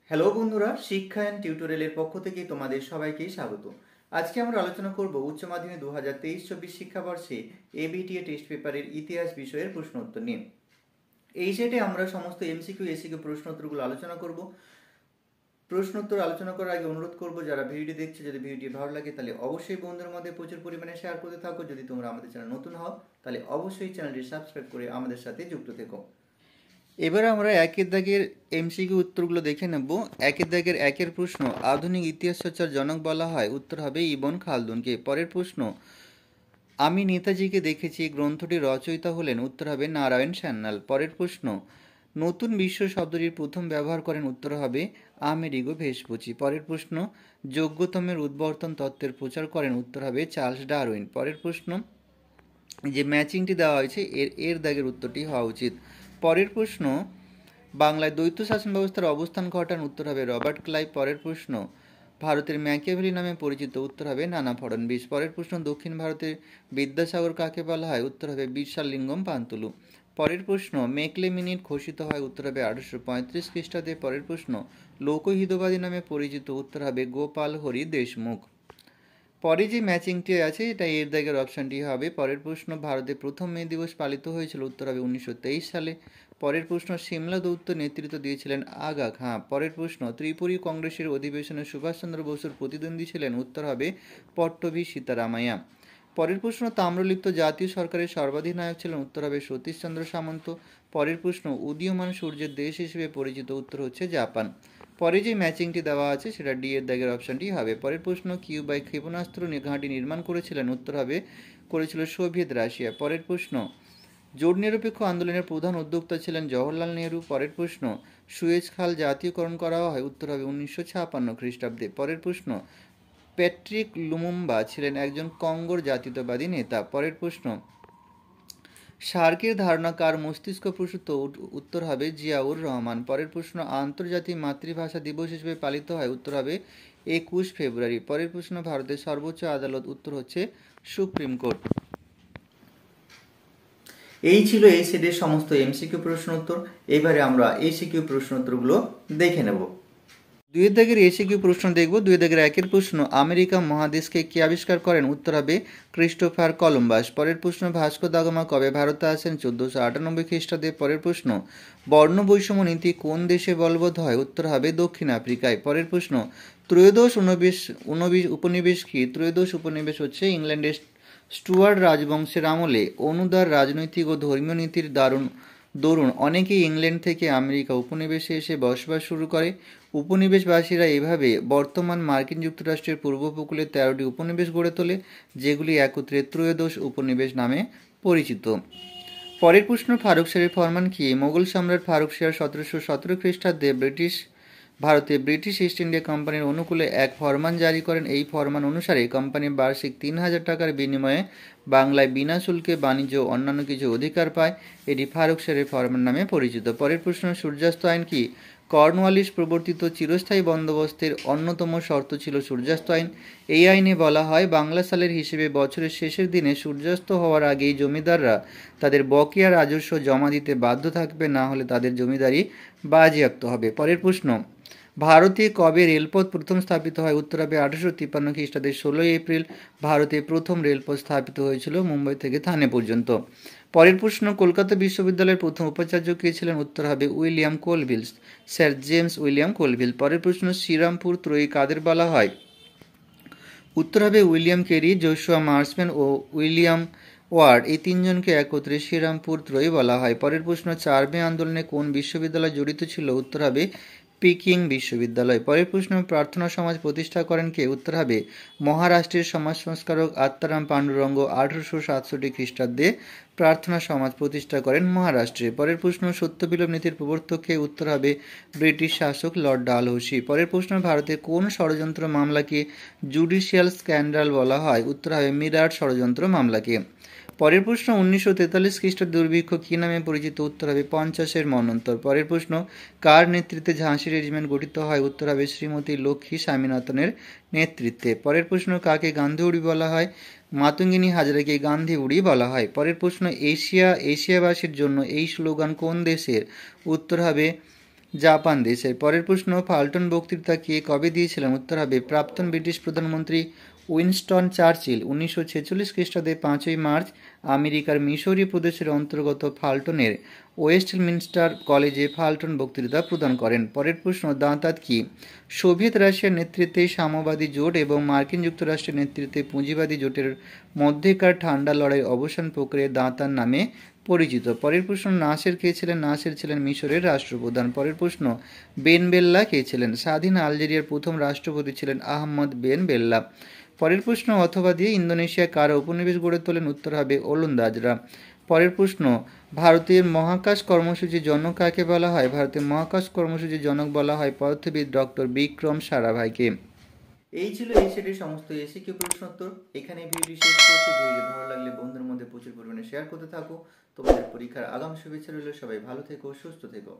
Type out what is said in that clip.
Hello বন্ধুরা, শিক্ষা and টিউটোরিয়ালের পক্ষ থেকে তোমাদের সবাইকে স্বাগত। আজকে আমরা আলোচনা করব উচ্চ মাধ্যমিক 2023-24 শিক্ষাবর্ষে এবিটিএ টেস্ট পেপারের ইতিহাস বিষয়ের প্রশ্ন উত্তর নিয়ে। এই সেটে আমরা সমস্ত এমসিকিউ এসিকিউ প্রশ্ন উত্তরগুলো আলোচনা করব। প্রশ্ন উত্তর আলোচনা করার আগে অনুরোধ করব, যারা ভিডিওটি দেখছে, যদি ভিডিওটি ভালো লাগে তাহলে অবশ্যই বন্ধুদের মধ্যে প্রচুর পরিমাণে শেয়ার করতে থাকো। যদি তোমরা আমাদের চ্যানেল নতুন হও তাহলে অবশ্যই চ্যানেলটি সাবস্ক্রাইব করে আমাদের সাথে যুক্ত থেকো। এবার আমরা একের দাগের এমসিকিউ উত্তরগুলো দেখে নেব। একের দাগের একের প্রশ্ন, আধুনিক ইতিহাস চর্চার জনক বলা হয়, উত্তর হবে ইবন খালদুনকে। পরের প্রশ্ন, আমি নেতাজিকে দেখেছি গ্রন্থটির রচয়িতা হলেন, উত্তর হবে নারায়ণ সান্যাল। পরের প্রশ্ন, নতুন বিশ্ব শব্দটির প্রথম ব্যবহার করেন, উত্তর হবে আমেরিগো ভেসপুচি। পরের প্রশ্ন, যোগ্যতমের উদ্বর্তন তত্ত্বের প্রচার করেন, উত্তর হবে চার্লস ডারউইন। পরের প্রশ্ন, যে ম্যাচিংটি দেওয়া হয়েছে এর দাগের উত্তরটি হওয়া উচিত। পরের প্রশ্ন, বাংলায় দ্বৈত শাসন ব্যবস্থার অবস্থান ঘটান, উত্তর হবে রবার্ট ক্লাইভ। পরের প্রশ্ন, ভারতের ম্যাকিয়াভেলি নামে পরিচিত, উত্তর হবে নানা ফড়নবিস। পরের প্রশ্ন, দক্ষিণ ভারতের বিদ্যাসাগর কাকে বলা হয়, উত্তর হবে বিশালিঙ্গম পান্তুলু। পরের প্রশ্ন, মেকলে মিনিট ঘোষিত হয়, উত্তর হবে 1835 খ্রিস্টাব্দে। পরের প্রশ্ন, লোকহিতবাদী নামে পরিচিত, উত্তর হবে গোপাল হরি দেশমুখ। পরে যে ম্যাচিংটি আছে এটা এর দাগের অপশানটি হবে। পরের প্রশ্ন, ভারতে প্রথম মে দিবস পালিত হয়েছিল, উত্তর হবে 1923 সালে। পরের প্রশ্ন, সিমলা দৌত্য নেতৃত্ব দিয়েছিলেন আগা খাঁ। পরের প্রশ্ন, ত্রিপুরী কংগ্রেসের অধিবেশনে সুভাষচন্দ্র বসুর প্রতিদ্বন্দ্বী ছিলেন, উত্তর হবে পট্টভি সীতারামাইয়া। পরের প্রশ্ন, তাম্রলিপ্ত জাতীয় সরকারের সর্বাধিনায়ক ছিলেন, উত্তর হবে সতীশচন্দ্র সামন্ত। পরের প্রশ্ন, উদীয়মান সূর্যের দেশ হিসেবে পরিচিত, উত্তর হচ্ছে জাপান। পরে যে ম্যাচিংটি দেওয়া আছে সেটা ডি এর দাগের অপশানটি হবে। পরের প্রশ্ন, কিউবায় ক্ষেপণাস্ত্র ঘাঁটি নির্মাণ করেছিলেন, উত্তর হবে করেছিল সোভিয়েত রাশিয়া। পরের প্রশ্ন, জোট নিরপেক্ষ আন্দোলনের প্রধান উদ্যোক্তা ছিলেন জওহরলাল নেহরু। পরের প্রশ্ন, সুয়েজ খাল জাতীয়করণ করা হয়, উত্তর হবে 1956 খ্রিস্টাব্দে। পরের প্রশ্ন, প্যাট্রিক লুমুম্বা ছিলেন একজন কঙ্গোর জাতীয়তাবাদী নেতা। পরের প্রশ্ন, সার্কের ধারণা কার মস্তিষ্ক প্রসূত, উত্তর হবে জিয়াউর রহমান। পরের প্রশ্ন, আন্তর্জাতিক মাতৃভাষা দিবস হিসেবে পালিত হয়, উত্তর হবে 21 ফেব্রুয়ারি। পরের প্রশ্ন, ভারতের সর্বোচ্চ আদালত, উত্তর হচ্ছে সুপ্রিম কোর্ট। এই ছিল এই সেটের সমস্ত এমসিকিউ প্রশ্ন উত্তর। এবারে আমরা এসিকিউ প্রশ্ন উত্তরগুলো দেখে নেব। দুই দাগের এসিকিউ প্রশ্ন দেখব। দুই দাগের একের প্রশ্ন, আমেরিকা মহাদেশকে কে আবিষ্কার করেন, উত্তর হবে ক্রিস্টোফার কলম্বাস। পরের প্রশ্ন, ভাস্কো দা গামা কবে ভারতে আসেন, 1498 খ্রিস্টাব্দে। পরের প্রশ্ন, বর্ণ বৈষম্য নীতি কোন দেশে বলবৎ হয়, উত্তর হবে দক্ষিণ আফ্রিকায়। পরের প্রশ্ন, ত্রয়োদশ উপনিবেশ কি? ত্রয়োদশ উপনিবেশ হচ্ছে ইংল্যান্ডের স্টুয়ার্ট রাজবংশের আমলে অনুদার রাজনৈতিক ও ধর্মীয় নীতির দরুন অনেকেই ইংল্যান্ড থেকে আমেরিকা উপনিবেশে এসে বসবাস শুরু করে। উপনিবেশবাসীরা এভাবে বর্তমান মার্কিন যুক্তরাষ্ট্রের পূর্ব উপকূলে 13টি উপনিবেশ গড়ে তোলে, যেগুলি একত্রে ত্রয়োদশ উপনিবেশ নামে পরিচিত। পরের প্রশ্ন, ফারুক শাহের ফরমান কি? মোগল সম্রাট ফারুক শাহ 1717 খ্রিস্টাব্দে ভারতে ব্রিটিশ ইস্ট ইন্ডিয়া কোম্পানির অনুকূলে এক ফরমান জারি করেন। এই ফরমান অনুসারে কোম্পানি বার্ষিক 3000 টাকার বিনিময়ে বাংলায় বিনা শুল্কে বাণিজ্য ও অন্যান্য কিছু অধিকার পায়। এটি ফারুক শাহের ফরমান নামে পরিচিত। পরের প্রশ্ন, সূর্যাস্ত আইন কি? কর্নওয়ালিস প্রবর্তিত চিরস্থায়ী বন্দোবস্তের অন্যতম শর্ত ছিল সূর্যাস্ত আইন। এই আইনে বলা হয়, বাংলা সালের হিসেবে বছরের শেষের দিনে সূর্যাস্ত হওয়ার আগেই জমিদাররা তাদের বকেয়া রাজস্ব জমা দিতে বাধ্য থাকবে, না হলে তাদের জমিদারি বাজেয়াপ্ত হবে। পরের প্রশ্ন, ভারতে কবে রেলপথ প্রথম স্থাপিত হয়, উত্তর হবে 1853 খ্রিস্টাব্দের 16 এপ্রিল ভারতে প্রথম রেলপথ স্থাপিত হয়েছিল মুম্বাই থেকে থানে পর্যন্ত। পরের প্রশ্ন, কলকাতা বিশ্ববিদ্যালয়ের প্রথম উপাচার্য কে ছিলেন, উত্তর হবে William Colvile, sir James William Colvile. পরের প্রশ্ন, শ্রীরামপুর ত্রয়ী কাদের বলা হয়, উত্তর হবে উইলিয়াম কেরি, জোশুয়া মার্সম্যান ও উইলিয়াম ওয়ার্ড। এই তিনজনকে একত্রে শ্রীরামপুর ত্রয়ী বলা হয়। পরের প্রশ্ন, 4 মে আন্দোলনে কোন বিশ্ববিদ্যালয় জড়িত ছিল, উত্তর হবে পিকিং বিশ্ববিদ্যালয়। পরের প্রশ্ন, প্রার্থনা সমাজ প্রতিষ্ঠা করেন কে, উত্তর হবে মহারাষ্ট্রের সমাজ সংস্কারক আত্মারাম পাণ্ডুরঙ্গ 1867 খ্রিস্টাব্দে প্রার্থনা সমাজ প্রতিষ্ঠা করেন মহারাষ্ট্রে। পরের প্রশ্ন, সত্যবিলোপ নীতির প্রবর্তক কে, উত্তর হবে ব্রিটিশ শাসক লর্ড ডালহৌসি। পরের প্রশ্ন, ভারতে কোন ষড়যন্ত্র মামলাকে জুডিশিয়াল স্ক্যান্ডাল বলা হয়, উত্তর হবে মিরাট ষড়যন্ত্র মামলাকে। পরের প্রশ্ন, 1943 খ্রিস্টাব্দ দুর্ভিক্ষ কী নামে পরিচিত, উত্তর হবে 50-এর মন্বন্তর। পরের প্রশ্ন, কার নেতৃত্বে ঝাঁসি রেজিমেন্ট গঠিত হয়, উত্তর হবে শ্রীমতী লক্ষ্মী স্বামীনাথনের নেতৃত্বে। পরের প্রশ্ন, কাকে গান্ধী বুড়ি বলা হয়, মাতঙ্গিনী হাজরাকে গান্ধী বুড়ি বলা হয়। পরের প্রশ্ন, এশিয়াবাসীর জন্য এই স্লোগান কোন দেশের, উত্তর হবে জাপান দেশের। পরের প্রশ্ন, ফাল্টন বক্তৃতা কে কবে দিয়েছিলেন? উত্তর হবে প্রাক্তন ব্রিটিশ প্রধানমন্ত্রী উইনস্টন চার্চিল 1946 খ্রিস্টাব্দে 5ই মার্চ আমেরিকার মিসৌরি প্রদেশের অন্তর্গত ফাল্টনের ওয়েস্টমিনস্টার কলেজে ফাল্টন বক্তৃতা প্রদান করেন। পরের প্রশ্ন, দাঁতাত কি? সোভিয়েত রাশিয়ার নেতৃত্বে সাম্যবাদী জোট এবং মার্কিন যুক্তরাষ্ট্রের নেতৃত্বে পুঁজিবাদী জোটের মধ্যেকার ঠান্ডা লড়াই অবসান প্রক্রিয়া দাঁতার নামে পরিচিত। পরের প্রশ্ন, নাসের কে ছিলেন? নাসের ছিলেন মিশরের রাষ্ট্রপ্রধান। পরের প্রশ্ন, বেন বেল্লা কে ছিলেন? স্বাধীন আলজেরিয়ার প্রথম রাষ্ট্রপতি ছিলেন আহমদ বেন বেল্লা। পরের প্রশ্ন, অথবা দিয়ে ইন্দোনেশিয়া কারা উপনিবেশ গড়ে তোলেন? উত্তর হবে ওলন্দাজরা। পরের প্রশ্ন, ভারতের মহাকাশ কর্মসূচির জনক কাকে বলা হয়? ভারতের মহাকাশ কর্মসূচির জনক বলা হয় পদার্থবিদ ডক্টর বিক্রম সারাভাইকে। এই ছিল এই সেটের সমস্ত এসিকিউ প্রশ্নোত্তর। এখানে ভিডিওটি শেষ করছি। ভিডিওটি ভালো লাগলে বন্ধুদের মধ্যে প্রচুর পরিমাণে শেয়ার করতে থাকো। তোমাদের পরীক্ষার আগাম শুভেচ্ছা রইল। সবাই ভালো থেকো, সুস্থ থেকো।